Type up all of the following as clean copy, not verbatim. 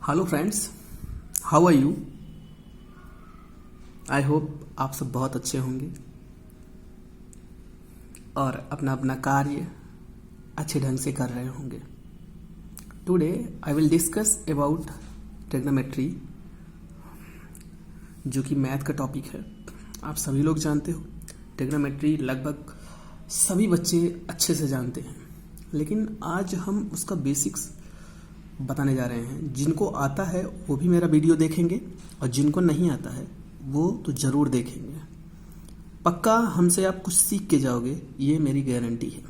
Hello friends, how are you. I hope आप सब बहुत अच्छे होंगे और अपना अपना कार्य अच्छे ढंग से कर रहे होंगे। Today I will discuss about trigonometry, जो कि मैथ का टॉपिक है। आप सभी लोग जानते हो ट्रिग्नोमेट्री लगभग सभी बच्चे अच्छे से जानते हैं, लेकिन आज हम उसका बेसिक्स बताने जा रहे हैं। जिनको आता है वो भी मेरा वीडियो देखेंगे और जिनको नहीं आता है वो तो ज़रूर देखेंगे। पक्का हमसे आप कुछ सीख के जाओगे, ये मेरी गारंटी है।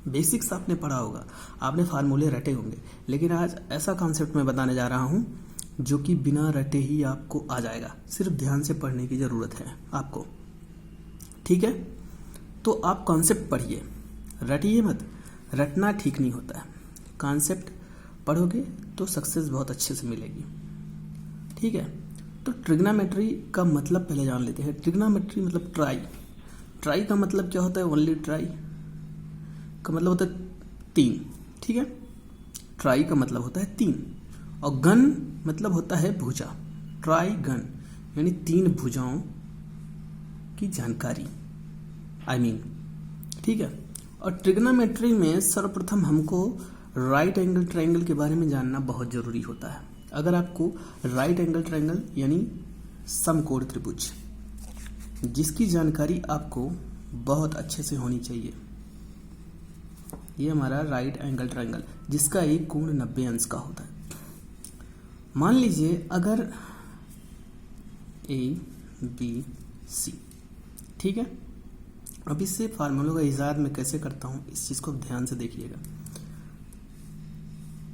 बेसिक्स आपने पढ़ा होगा, आपने फार्मूले रटे होंगे, लेकिन आज ऐसा कॉन्सेप्ट मैं बताने जा रहा हूँ जो कि बिना रटे ही आपको आ जाएगा। सिर्फ ध्यान से पढ़ने की ज़रूरत है आपको, ठीक है। तो आप कॉन्सेप्ट पढ़िए, रटिए मत। रटना ठीक नहीं होता है। कॉन्सेप्ट पढ़ोगे तो सक्सेस बहुत अच्छे से मिलेगी, ठीक है। तो ट्रिग्नोमेट्री का मतलब पहले जान लेते हैं। ट्रिग्नोमेट्री मतलब ट्राई। ट्राई का मतलब क्या होता है? ओनली ट्राई का मतलब होता है तीन, ठीक है। ट्राई का मतलब होता है तीन, और गन मतलब होता है भुजा। ट्राई गन यानी तीन भुजाओं की जानकारी, ठीक है। और ट्रिग्नोमेट्री में सर्वप्रथम हमको राइट एंगल ट्रायंगल के बारे में जानना बहुत जरूरी होता है। अगर आपको राइट एंगल ट्रायंगल यानी समकोण त्रिभुज, जिसकी जानकारी आपको बहुत अच्छे से होनी चाहिए। ये हमारा राइट एंगल ट्रायंगल, जिसका एक कोण 90 अंश का होता है। मान लीजिए अगर ABC, ठीक है। अब इससे फार्मूलों का इजाद मैं कैसे करता हूँ, इस चीज़ को ध्यान से देखिएगा।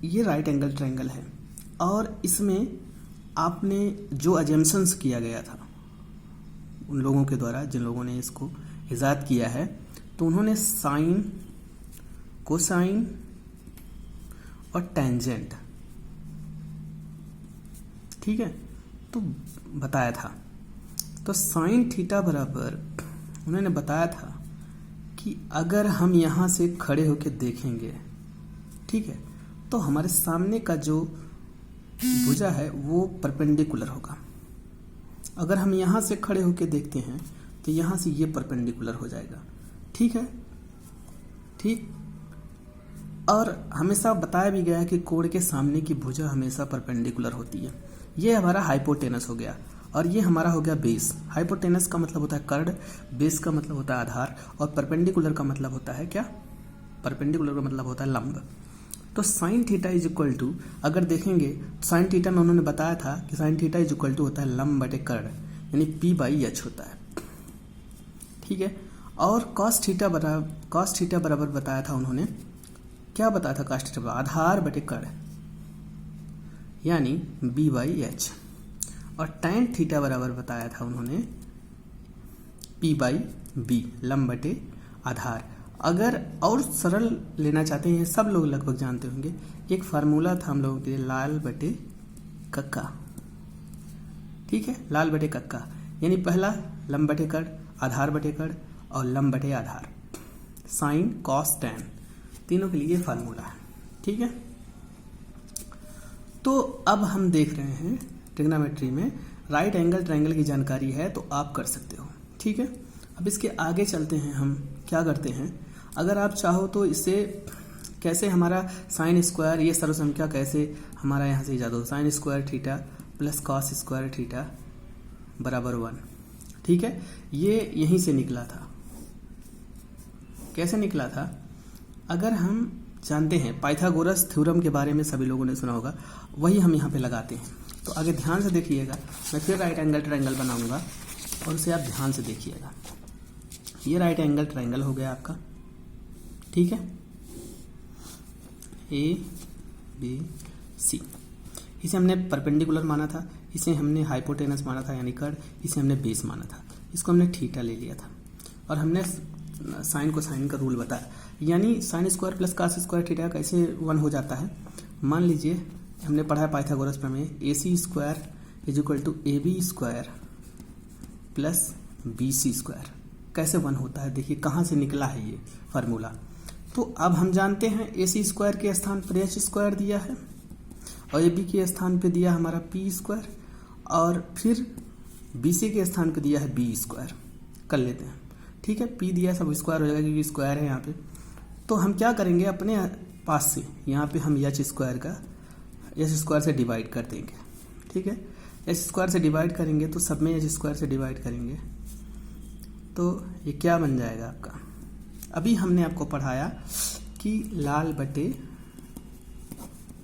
ये राइट एंगल ट्रायंगल है और इसमें आपने जो अजम्पशंस किया गया था उन लोगों के द्वारा जिन लोगों ने इसको इजाद किया है, तो उन्होंने साइन, कोसाइन और टेंजेंट, ठीक है, तो बताया था। तो साइन थीटा बराबर उन्होंने बताया था कि अगर हम यहाँ से खड़े होकर देखेंगे, ठीक है, तो हमारे सामने का जो भुजा है वो परपेंडिकुलर होगा। अगर हम यहाँ से खड़े होकर देखते हैं तो यहाँ से ये परपेंडिकुलर हो जाएगा, ठीक है, ठीक। और हमेशा बताया भी गया है कि कोण के सामने की भुजा हमेशा परपेंडिकुलर होती है। ये हमारा हाइपोटेनस हो गया और ये हमारा हो गया बेस। हाइपोटेनस का मतलब होता है कर्ण, बेस का मतलब होता है आधार, और परपेंडिकुलर का मतलब होता है क्या? परपेंडिकुलर का मतलब होता है लंब। तो sine theta is equal to, अगर देखेंगे साइन थीटा में उन्होंने बताया था कि sine theta is equal to होता है लंब बटे कर्ण, यानी P/H होता है, ठीक है। और कॉस थीटा बराबर बताया था उन्होंने, क्या बताया था? कॉस थीटा बराबर आधार बटे कर्ण, यानी B/H। और टैन थीटा बराबर बताया था उन्होंने P/B, लंब बटे आधार। अगर और सरल लेना चाहते हैं, सब लोग लगभग जानते होंगे, एक फार्मूला था हम लोगों के लिए, लाल बटे कक्का, ठीक है। लाल बटे कक्का यानी पहला लंब बटे कर्ण, आधार बटे कर्ण और लंब बटे आधार, साइन कॉस टैन, तीनों के लिए फार्मूला है, ठीक है। तो अब हम देख रहे हैं ट्रिग्नोमेट्री में राइट एंगल ट्रायंगल की जानकारी है तो आप कर सकते हो, ठीक है। अब इसके आगे चलते हैं, हम क्या करते हैं। अगर आप चाहो तो इससे कैसे हमारा साइन स्क्वायर, ये सर्वसंख्या कैसे हमारा यहाँ से ईजाद हो, sign square theta plus cos square theta बराबर 1, ठीक है। ये यहीं से निकला था। कैसे निकला था? अगर हम जानते हैं पाइथागोरस थ्योरम के बारे में सभी लोगों ने सुना होगा, वही हम यहाँ पे लगाते हैं। तो आगे ध्यान से देखिएगा, मैं फिर राइट एंगल ट्रायंगल बनाऊंगा और उसे आप ध्यान से देखिएगा। ये राइट एंगल ट्रायंगल हो गया आपका, ठीक है, ABC। इसे हमने परपेंडिकुलर माना था, इसे हमने हाइपोटेनस माना था यानी कर्ण, इसे हमने बेस माना था, इसको हमने थीटा ले लिया था और हमने साइन को साइन का रूल बताया, यानी sine square plus cos square theta कैसे 1 हो जाता है। मान लीजिए हमने पढ़ा है पाइथागोरस प्रमेय, AC square is equal to AB square plus BC square, कैसे 1 होता है? देखिए कहाँ से निकला है ये फार्मूला। तो अब हम जानते हैं AC स्क्वायर के स्थान पर H स्क्वायर दिया है और ए बी के स्थान पे दिया हमारा पी स्क्वायर, और फिर बी सी के स्थान पे दिया है बी स्क्वायर। कर लेते हैं, ठीक है। पी दिया सब स्क्वायर हो जाएगा क्योंकि स्क्वायर है यहाँ पे। तो हम क्या करेंगे, अपने पास से यहाँ पे हम एच स्क्वायर से डिवाइड कर देंगे, ठीक है। एच स्क्वायर से डिवाइड करेंगे तो सब में एच स्क्वायर से डिवाइड करेंगे तो ये क्या बन जाएगा आपका। अभी हमने आपको पढ़ाया कि लाल बटे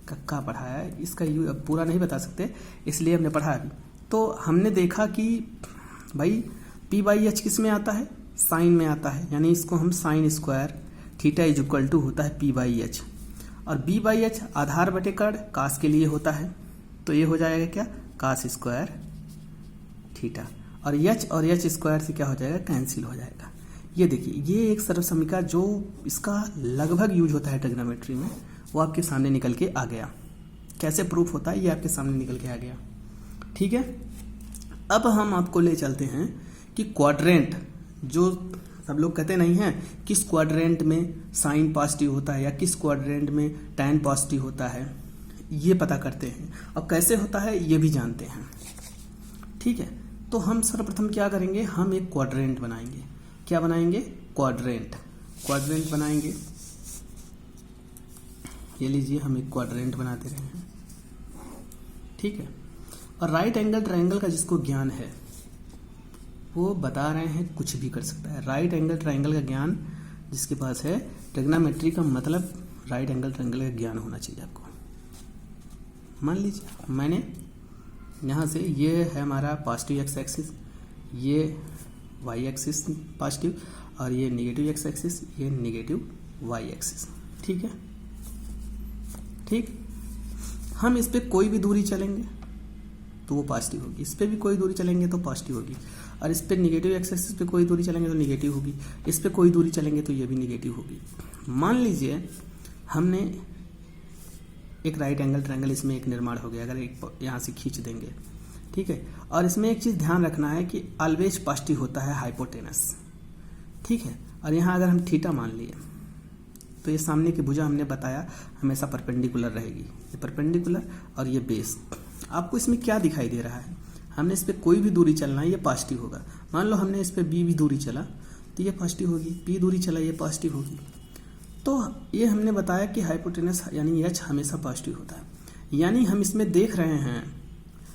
कक्का पढ़ाया है, इसका यू अब पूरा नहीं बता सकते इसलिए हमने पढ़ा अभी। तो हमने देखा कि भाई पी बाई एच किस में आता है, साइन में आता है, यानी इसको हम sine square theta is equal to होता है पी बाई एच, और बी बाई एच आधार बटे कर्ण कास के लिए होता है, तो ये हो जाएगा क्या, कास स्क्वायर थीटा, और एच स्क्वायर से क्या हो जाएगा, कैंसिल हो जाएगा। ये देखिए, ये एक सरल समीकरण जो इसका लगभग यूज होता है ट्रिग्नोमेट्री में, वो आपके सामने निकल के आ गया। कैसे प्रूफ होता है ये आपके सामने निकल के आ गया, ठीक है। अब हम आपको ले चलते हैं कि क्वाड्रेंट, जो सब लोग कहते नहीं हैं किस क्वाड्रेंट में साइन पॉजिटिव होता है या किस क्वाड्रेंट में टैन पॉजिटिव होता है, ये पता करते हैं, और कैसे होता है ये भी जानते हैं, ठीक है। तो हम सर्वप्रथम क्या करेंगे, हम एक क्वाड्रेंट बनाएंगे। क्या बनाएंगे, क्वाड्रेंट बनाएंगे। ये लीजिए, हम एक क्वाड्रेंट बनाते रहे हैं, ठीक है। और राइट एंगल ट्रायंगल का जिसको ज्ञान है वो बता रहे हैं कुछ भी कर सकता है। राइट एंगल ट्रायंगल का ज्ञान जिसके पास है, ट्रिग्नोमेट्री का मतलब राइट एंगल ट्रायंगल का ज्ञान होना चाहिए आपको। मान लीजिए मैंने यहाँ से, ये है हमारा पॉजिटिव एक्स एक्सिस, ये वाई एक्सिस पॉजिटिव, और ये नेगेटिव एक्स एक्सिस, ये नेगेटिव वाई एक्सिस, ठीक है। ठीक, हम इस पे कोई भी दूरी चलेंगे तो वो पॉजिटिव होगी, इस पे भी कोई दूरी चलेंगे तो पॉजिटिव होगी, और इस पे नेगेटिव एक्स एक्सिस पे कोई दूरी चलेंगे तो नेगेटिव होगी, इस पे कोई दूरी चलेंगे तो ये भी नेगेटिव होगी। मान लीजिए हमने एक राइट एंगल ट्रायंगल, इसमें एक निर्माण हो गया, अगर एक यहाँ से खींच देंगे, ठीक है। और इसमें एक चीज़ ध्यान रखना है कि ऑलवेज पॉजिटिव होता है हाइपोटेनस, ठीक है। और यहाँ अगर हम थीटा मान लिए तो ये सामने की भुजा हमने बताया हमेशा परपेंडिकुलर रहेगी, ये परपेंडिकुलर और ये बेस। आपको इसमें क्या दिखाई दे रहा है, हमने इस पर कोई भी दूरी चलना है ये पॉजिटिव होगा। मान लो हमने इस पर बी भी दूरी चला तो ये पॉजिटिव होगी, पी दूरी चला ये पॉजिटिव होगी। तो ये हमने बताया कि हाइपोटेनस यानी एच हमेशा पॉजिटिव होता है। यानी हम इसमें देख रहे हैं,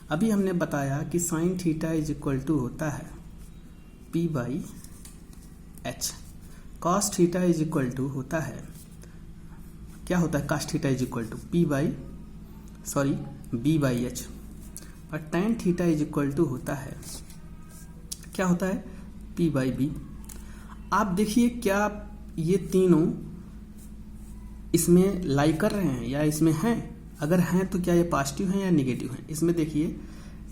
अभी हमने बताया कि sine theta is equal to होता है P by H, cos theta is equal to होता है, क्या होता है, cos theta is equal to B by H, और tan theta is equal to होता है, क्या होता है, पी बाई बी। आप देखिए क्या ये तीनों इसमें लाई कर रहे हैं या इसमें हैं, अगर हैं तो क्या ये पॉजिटिव हैं या नेगेटिव हैं। इसमें देखिए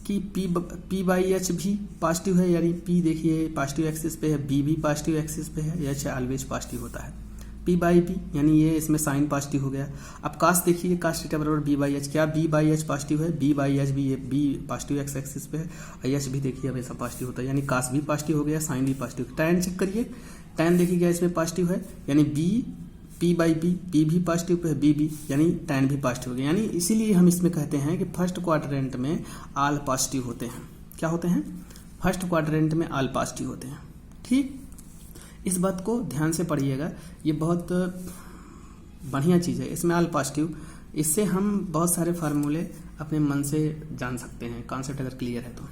कि पी बाई एच भी पॉजिटिव है, यानी पी देखिए पॉजिटिव एक्सिस पे है, बी भी पॉजिटिव एक्सिस पे है, एच ऑलवेज पॉजिटिव होता है। पी बाई बी यानी ये इसमें साइन पॉजिटिव हो गया। अब कास देखिए, कास थीटा बराबर बी बाई एच, क्या बी बाई एच पॉजिटिव है, बी बाई एच भी, ये बी पॉजिटिव एक्स एक्सिस पे है, और एच भी देखिए हमेशा पॉजिटिव होता है, यानी कास भी पॉजिटिव हो गया, साइन भी पॉजिटिव। टैन चेक करिए, टैन देखिए क्या इसमें पॉजिटिव है, यानी B P by B, P भी पॉजिटिव पे है, बी भी, यानी टैन भी पॉजिटिव हो गया। यानी इसीलिए हम इसमें कहते हैं कि फर्स्ट क्वाड्रेंट में ऑल पॉजिटिव होते हैं। क्या होते हैं, फर्स्ट क्वाड्रेंट में ऑल पॉजिटिव होते हैं, ठीक। इस बात को ध्यान से पढ़िएगा, ये बहुत बढ़िया चीज़ है, इसमें ऑल पॉजिटिव, इससे हम बहुत सारे फार्मूले अपने मन से जान सकते हैं, कॉन्सेप्ट अगर क्लियर है तो।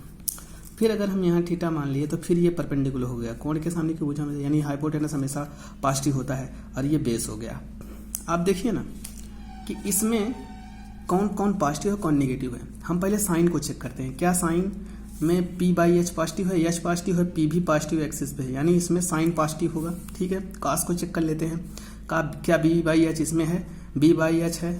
फिर अगर हम यहाँ थीटा मान लिए तो फिर ये परपेंडिकुलर हो गया कोण के सामने की भुजा में, यानी हाइपोटेनस हमेशा पॉजिटिव होता है, और ये बेस हो गया। आप देखिए ना कि इसमें कौन कौन पॉजिटिव है कौन नेगेटिव है। हम पहले साइन को चेक करते हैं, क्या साइन में पी बाई एच पॉजिटिव है, एच पॉजिटिव है, पी भी पॉजिटिव एक्सिस पे है, यानी इसमें साइन पॉजिटिव होगा, ठीक है। कास को चेक कर लेते हैं, क्या बी बाई एच इसमें है, बी बाई एच है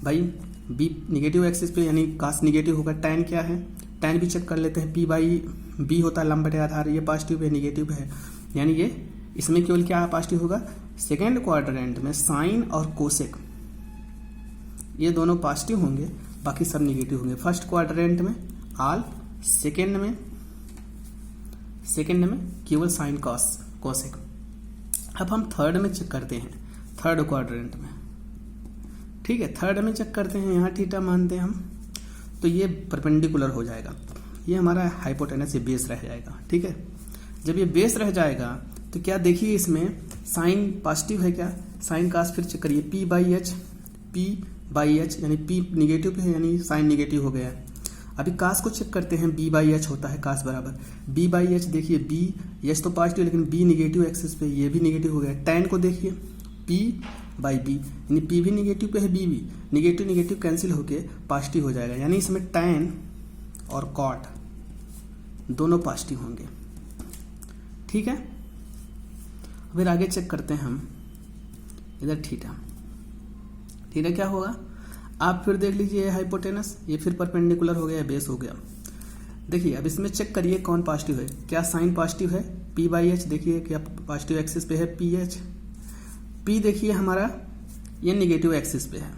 भाई, बी नेगेटिव एक्सिस पे यानी कास नेगेटिव होगा। टैन क्या है, टैन भी चेक कर लेते हैं, पी बाई बी होता है लंब बटे आधार, ये पॉजिटिव है नेगेटिव है, यानी ये इसमें केवल क्या पॉजिटिव होगा, सेकेंड क्वाड्रेंट में साइन और कोसेक ये दोनों पॉजिटिव होंगे, बाकी सब नेगेटिव होंगे। फर्स्ट क्वाड्रेंट में ऑल, सेकेंड में केवल साइन कॉस कोसेक। अब हम थर्ड में चेक करते हैं, थर्ड क्वाड्रेंट में ठीक है, थर्ड में चेक करते हैं, यहाँ थीटा मानते हैं हम, तो ये परपेंडिकुलर हो जाएगा, ये हमारा हाइपोटेनस, ये बेस रह जाएगा। ठीक है, जब ये बेस रह जाएगा तो क्या देखिए इसमें साइन पॉजिटिव है क्या, साइन कास फिर चेक करिए, पी बाई एच यानी पी निगेटिव पे है यानी साइन निगेटिव हो गया है। अभी कास को चेक करते हैं, बी बाई एच होता है कास बराबर बी बाई एच, देखिए बी एच तो पॉजिटिव लेकिन बी निगेटिव एक्सिस पे, ये भी निगेटिव हो गया। टैन को देखिए, पी बाई बी यानी पी भी निगेटिव पे है, बी भी निगेटिव निगेटिव कैंसिल होके पॉजिटिव हो जाएगा, यानी इसमें टैन और कॉट दोनों पॉजिटिव होंगे। ठीक है, फिर आगे चेक करते हैं हम इधर थीटा क्या होगा, आप फिर देख लीजिए हाइपोटेनस, ये फिर परपेंडिकुलर हो गया, बेस हो गया। देखिए अब इसमें चेक करिए कौन पॉजिटिव है, क्या साइन पॉजिटिव है, पी बाई एच देखिए क्या पॉजिटिव एक्सिस पे है, पी एच, पी देखिए हमारा ये निगेटिव एक्सिस पे है,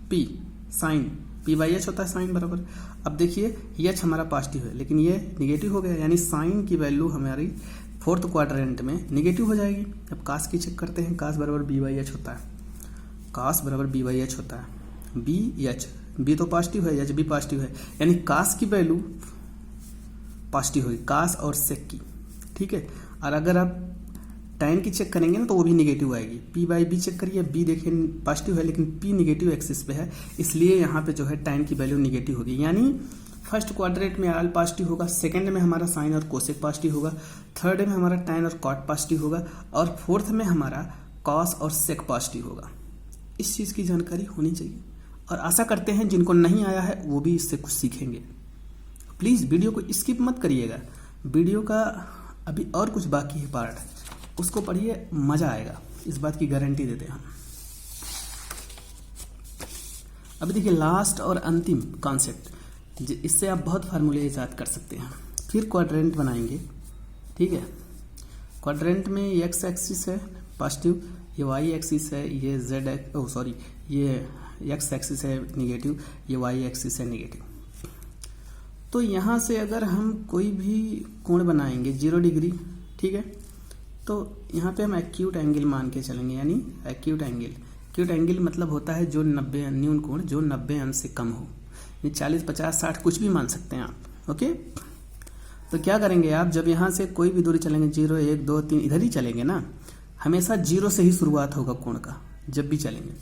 P sine P by H होता है साइन बराबर। अब देखिए एच हमारा पॉजिटिव है लेकिन ये निगेटिव हो गया, यानी साइन की वैल्यू हमारी फोर्थ क्वाड्रेंट में निगेटिव हो जाएगी। अब कास की चेक करते हैं, कास बराबर बी बाई एच होता है, कास बराबर बी बाई एच होता है, बी एच, बी तो पॉजिटिव है, एच भी पॉजिटिव है, यानी कास की वैल्यू पॉजिटिव होगी, कास और सेक की। ठीक है, और अगर आप टैन की चेक करेंगे ना तो वो भी निगेटिव आएगी। पी बाई बी चेक करिए, बी देखिए पॉजिटिव है लेकिन पी निगेटिव एक्सिस पे है, इसलिए यहाँ पे जो है टैन की वैल्यू निगेटिव होगी, यानी फर्स्ट क्वाड्रेंट में आर पॉजिटिव होगा, सेकंड में हमारा साइन और कोसेक पॉजिटिव होगा, थर्ड में हमारा टैन और कॉट पॉजिटिव होगा, और फोर्थ में हमारा कॉस और सेक पॉजिटिव होगा। इस चीज़ की जानकारी होनी चाहिए, और आशा करते हैं जिनको नहीं आया है वो भी इससे कुछ सीखेंगे। प्लीज़ वीडियो को स्किप मत करिएगा, वीडियो का अभी और कुछ बाकी है पार्ट, उसको पढ़िए, मज़ा आएगा, इस बात की गारंटी देते हैं हम। अभी देखिए लास्ट और अंतिम कॉन्सेप्ट, इससे आप बहुत फार्मूले ईजाद कर सकते हैं। फिर क्वाड्रेंट बनाएंगे, ठीक है, क्वाड्रेंट में एक्स एक्सिस है पॉजिटिव, ये वाई एक्सिस है, ये जेड ये एक्स एक्सिस है निगेटिव, ये वाई एक्सिस है निगेटिव। तो यहाँ से अगर हम कोई भी कोण बनाएंगे 0 डिग्री, ठीक है, तो यहाँ पे हम एक्यूट एंगल मान के चलेंगे, यानी एक्यूट एंगल मतलब होता है जो 90 न्यून कोण जो 90 अंश से कम हो, 40, 50, 60 कुछ भी मान सकते हैं आप। ओके, तो क्या करेंगे आप, जब यहाँ से कोई भी दूरी चलेंगे 0, 1, 2, 3 इधर ही चलेंगे ना, हमेशा 0 से ही शुरुआत होगा कोण का जब भी चलेंगे,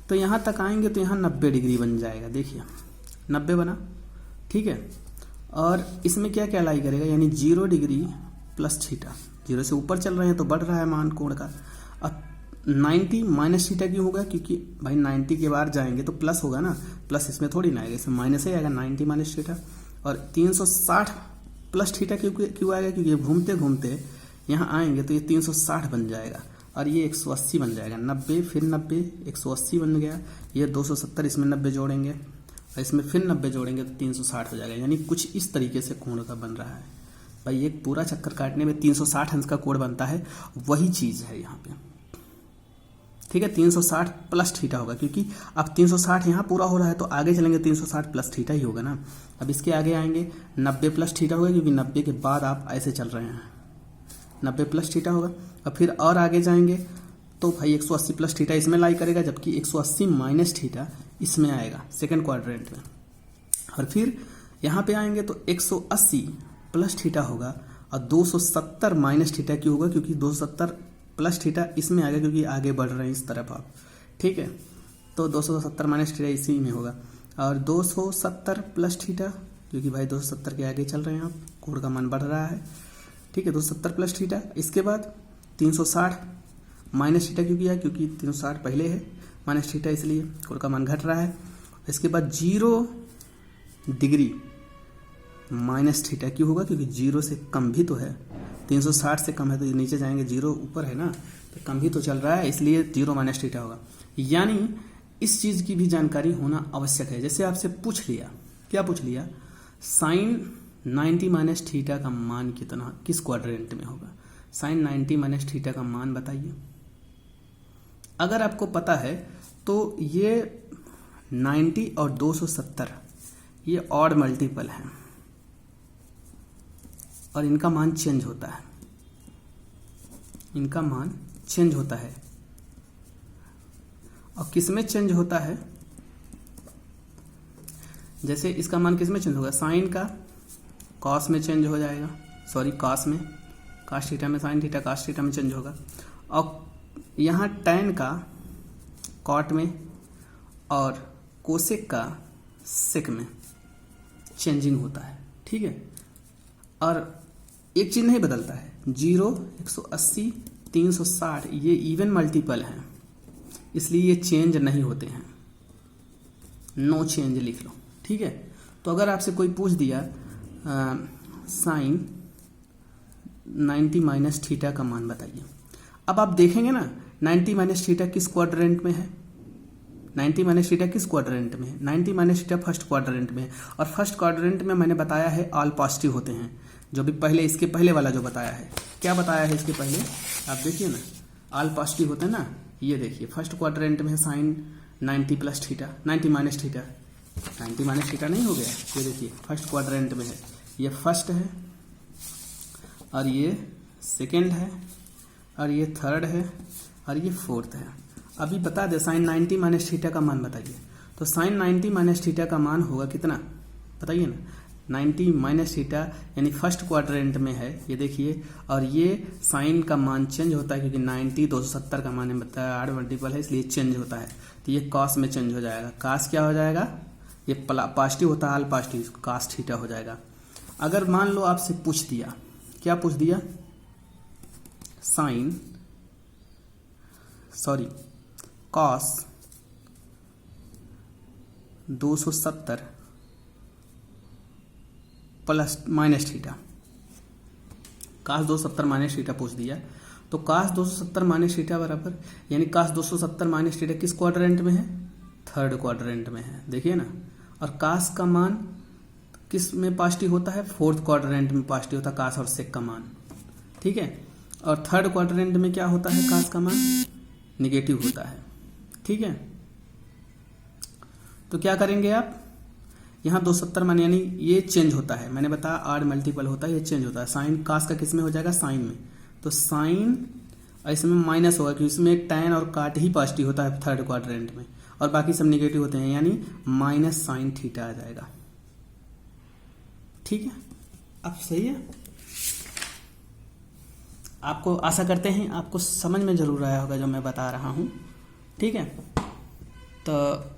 तो यहाँ तक आएंगे तो यहाँ 90 डिग्री बन जाएगा। देखिए 90 बना, ठीक है, और इसमें क्या क्या लाई करेगा, यानी 0 डिग्री प्लस थीटा, 0 से ऊपर चल रहे हैं तो बढ़ रहा है मान कोण का, और 90 माइनस थीटा क्यों होगा, क्योंकि भाई 90 के बाद जाएंगे तो प्लस होगा ना, प्लस इसमें थोड़ी ना आएगा, इसमें माइनस ही आएगा, 90 माइनस थीटा। और 360 प्लस थीटा क्यों आएगा, क्योंकि घूमते घूमते यहाँ आएंगे तो ये 360 बन जाएगा, और ये 180 बन जाएगा, 90 फिर 90 180 बन गया, ये 270 इसमें 90 जोड़ेंगे और इसमें फिर 90 जोड़ेंगे तो 360 हो जाएगा, यानी कुछ इस तरीके से कोण का बन रहा है। भाई एक पूरा चक्कर काटने में 360 अंश का कोण बनता है, वही चीज़ है यहाँ पे, ठीक है। 360 प्लस थीटा होगा, क्योंकि अब 360 यहाँ पूरा हो रहा है तो आगे चलेंगे 360 प्लस थीटा ही होगा ना। अब इसके आगे आएंगे 90 प्लस थीटा होगा, क्योंकि 90 के बाद आप ऐसे चल रहे हैं, 90 प्लस थीटा होगा। और फिर और आगे जाएंगे तो भाई 180 प्लस थीटा इसमें लाई करेगा, जबकि 180 माइनस थीटा इसमें आएगा सेकेंड क्वाड्रेंट में। और फिर यहाँ पे आएंगे तो 180 प्लस थीटा होगा, और 270 माइनस थीटा क्यों होगा, क्योंकि 270 प्लस थीटा इसमें आएगा, क्योंकि आगे बढ़ रहे हैं इस तरफ आप, ठीक है। तो 270 माइनस थीटा इसी में होगा, और 270 प्लस थीटा, क्योंकि भाई 270 के आगे चल रहे हैं आप, कोण का मान बढ़ रहा है, ठीक है। 270 प्लस थीटा, इसके बाद 360 माइनस थीटा क्यों किया, क्योंकि 360 पहले है, माइनस थीटा इसलिए कोण का मान घट रहा है। इसके बाद 0 डिग्री माइनस थीटा क्यों होगा, क्योंकि 0 से कम भी तो है, 360 से कम है तो नीचे जाएंगे, 0 ऊपर है ना तो कम ही तो चल रहा है, इसलिए 0 माइनस थीटा होगा। यानी इस चीज़ की भी जानकारी होना आवश्यक है। जैसे आपसे पूछ लिया, क्या पूछ लिया, साइन 90 माइनस थीटा का मान कितना किस क्वाड्रेंट में होगा, साइन 90 माइनस थीटा का मान बताइए। अगर आपको पता है तो ये 90 और 270 ये ऑड मल्टीपल हैं और इनका मान चेंज होता है, इनका मान चेंज होता है। और किस में चेंज होता है, जैसे इसका मान किस में चेंज होगा, साइन का कॉस में चेंज हो जाएगा, सॉरी कॉस में, कास थीटा में साइन थीटा कास थीटा में चेंज होगा। और यहाँ टैन का कॉट में और कोसेक का सेक में चेंजिंग होता है, ठीक है। और एक चीज़ नहीं बदलता है, 0, 180, 360 ये इवन मल्टीपल हैं, इसलिए ये चेंज नहीं होते हैं, नो चेंज लिख लो, ठीक है। तो अगर आपसे कोई पूछ दिया साइन 90 माइनस थीटा का मान बताइए, अब आप देखेंगे ना 90 माइनस थीटा किस क्वाड्रेंट में है, 90 माइनस थीटा किस क्वाड्रेंट में है, 90 माइनस थीटा फर्स्ट क्वाड्रेंट में है। और फर्स्ट क्वाड्रेंट में मैंने बताया है ऑल पॉजिटिव होते हैं, जो भी पहले इसके पहले वाला जो बताया है, क्या बताया है इसके पहले, आप देखिए ना ऑल पॉजिटिव होते हैं ना, ये देखिए फर्स्ट क्वाड्रेंट में है sine 90 plus theta, 90 minus theta, 90 minus theta नहीं हो गया, ये देखिए फर्स्ट क्वाड्रेंट में है, ये फर्स्ट है और ये सेकेंड है और ये थर्ड है और ये फोर्थ है। अभी बता दे साइन 90 माइनस थीटा का मान बताइए, तो साइन 90 माइनस थीटा का मान होगा कितना बताइए ना, 90 माइनस थीटा यानी फर्स्ट क्वाड्रेंट में है, ये देखिए। और ये साइन का मान चेंज होता है क्योंकि 90 270 का मान बताया 8 मल्टीपल है, इसलिए चेंज होता है, तो ये कॉस में चेंज हो जाएगा। कॉस क्या हो जाएगा, ये पॉजिटिव होता है ऑल पॉजिटिव, कॉस थीटा हो जाएगा। अगर मान लो आपसे पूछ दिया, क्या पूछ दिया, sine sorry cos 270 plus minus theta, cos 270 minus theta पूछ दिया, तो कास 270 माइनस थीटा बराबर यानी कास 270 माइनस थीटा किस क्वाड्रेंट में है, थर्ड क्वाड्रेंट में है, देखिए ना। और कास का मान किस में पॉजिटिव होता है, फोर्थ क्वाड्रेंट में पॉजिटिव होता है कास और सेक का मान, ठीक है। और थर्ड क्वाड्रेंट में क्या होता है, कास का मान निगेटिव होता है, ठीक है। तो क्या करेंगे आप, यहाँ 270 मान यानी ये चेंज होता है, मैंने बताया 8 मल्टीपल होता है, ये चेंज होता है। साइन कास का किस में हो जाएगा, साइन में, तो साइन इसमें माइनस होगा क्योंकि इसमें टैन और काट ही पॉजिटिव होता है थर्ड क्वाड्रेंट में, और बाकी सब निगेटिव होते हैं, यानी माइनस साइन थीटा आ जाएगा, ठीक है। अब सही है, आपको आशा करते हैं आपको समझ में जरूर आया होगा जो मैं बता रहा हूँ, ठीक है। तो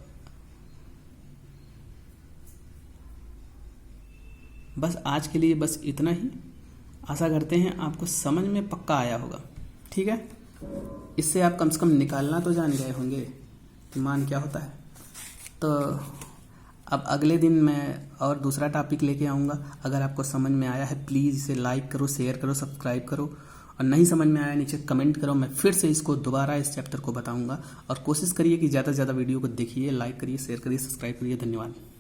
बस आज के लिए बस इतना ही, आशा करते हैं आपको समझ में पक्का आया होगा, ठीक है। इससे आप कम से कम निकालना तो जान गए होंगे कि मान क्या होता है। तो अब अगले दिन मैं और दूसरा टॉपिक लेके आऊँगा। अगर आपको समझ में आया है प्लीज़ इसे लाइक करो, शेयर करो, सब्सक्राइब करो, और नहीं समझ में आया नीचे कमेंट करो, मैं फिर से इसको दोबारा इस चैप्टर को बताऊँगा। और कोशिश करिए कि ज़्यादा से ज़्यादा वीडियो को देखिए, लाइक करिए, शेयर करिए, सब्सक्राइब करिए। धन्यवाद।